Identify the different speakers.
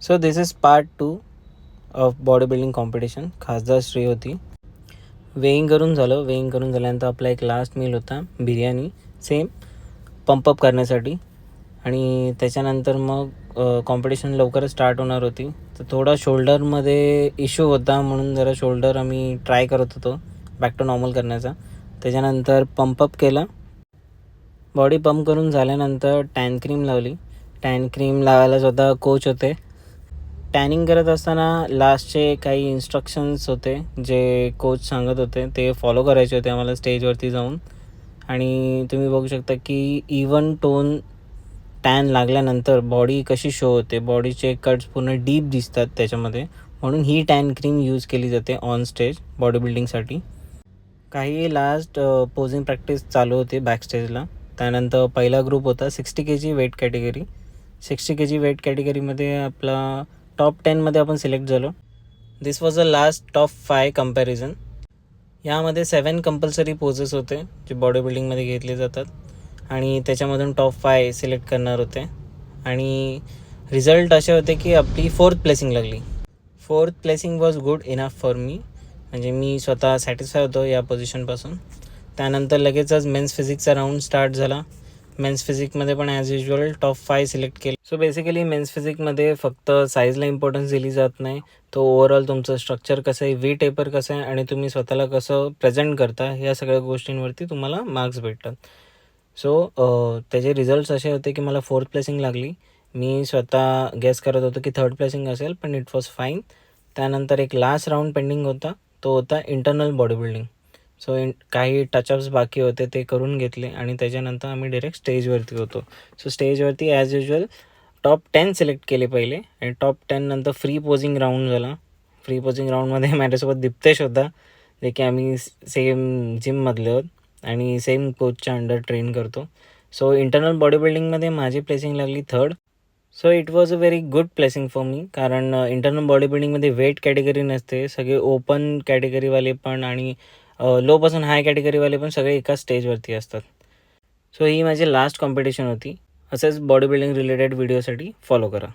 Speaker 1: So this is part 2 of body building competition. खासदार श्री होती. Weighing करून झाल्यानंतर आपला एक लास्ट मील होता बिर्याणी, सेम पंपअप करण्यासाठी. आणि त्याच्यानंतर मग कॉम्पिटिशन लवकरच स्टार्ट होणार होती. तर थोडा शोल्डरमध्ये इश्यू होता, म्हणून जरा शोल्डर आम्ही ट्राय करत होतो बॅक टू नॉर्मल करण्याचा. त्याच्यानंतर पंपअप केला. बॉडी पंप करून झाल्यानंतर टॅन क्रीम लावली. टॅन क्रीम लावायला स्वतः कोच होते. टॅनिंग करत असताना लास्टचे काही इन्स्ट्रक्शन्स होते जे कोच सांगत होते, ते फॉलो करायचे होते आम्हाला स्टेजवरती जाऊन. आणि तुम्ही बघू शकता की इवन टोन टॅन लागल्यानंतर बॉडी कशी शो होते, बॉडीचे कट्स पूर्ण डीप दिसतात त्याच्यामध्ये. म्हणून ही टॅन क्रीम यूज केली जाते ऑन स्टेज बॉडी बिल्डिंगसाठी. काही लास्ट पोजिंग प्रॅक्टिस चालू होती बॅक स्टेजला. त्यानंतर पहिला ग्रुप होता 60 kg weight category. 60 kg weight कॅटेगरीमध्ये आपला टॉप 10मध्ये आपण सिलेक्ट झालो. This was a last top 5 comparison. यामध्ये 7 कंपल्सरी पोजेस होते जे बॉडी बिल्डिंगमध्ये घेतले जातात, आणि त्याच्यामधून टॉप 5 सिलेक्ट करणार होते. आणि रिझल्ट असे होते की आपली 4th प्लेसिंग लागली. 4th placing was good enough for me. म्हणजे मी स्वतः सॅटिस्फाय होतो या पोझिशनपासून. त्यानंतर लगेचच मेन्स फिजिक्सचा राऊंड स्टार्ट झाला. मेन्स फिजिकमध्ये पण ॲज युजल टॉप 5 सिलेक्ट केले. सो बेसिकली मेन्स फिजिकमध्ये फक्त साईजला इम्पॉर्टन्स दिली जात नाही, तो ओव्हरऑल तुमचं स्ट्रक्चर कसं आहे, वी टेपर कसं आहे, आणि तुम्ही स्वतःला कसं प्रेझेंट करता, ह्या सगळ्या गोष्टींवरती तुम्हाला मार्क्स भेटतात. सो त्याचे रिझल्ट्स असे होते की मला 4th प्लेसिंग लागली. मी स्वतः गेस करत होतो की 3rd प्लेसिंग असेल, पण इट वॉज फाईन. त्यानंतर एक लास्ट राऊंड पेंडिंग होता, तो होता इंटरनल बॉडी बिल्डिंग. सो काही टचअप्स बाकी होते ते करून घेतले, आणि त्याच्यानंतर आम्ही डायरेक्ट स्टेजवरती होतो. सो स्टेजवरती ॲज युजल टॉप 10 सिलेक्ट केले पहिले, आणि टॉप 10 नंतर फ्री पोजिंग राऊंड झाला. फ्री पोजिंग राऊंडमध्ये माझ्यासोबत दिप्तेश होता, जे की आम्ही सेम जिममधले आहोत आणि सेम कोचच्या अंडर ट्रेन करतो. सो इंटरनल बॉडी बिल्डिंगमध्ये माझी प्लेसिंग लागली 3rd. So it was a very good placing for me, कारण इंटरनल बॉडी बिल्डिंगमध्ये वेट कॅटेगरी नसते. सगळे ओपन कॅटेगरीवाले पण आणि लोपासून हाय कॅटेगरीवाले पण सगळे एकाच स्टेजवरती असतात. सो ही माझी लास्ट कॉम्पिटिशन होती. असेच बॉडी बिल्डिंग रिलेटेड व्हिडिओसाठी फॉलो करा.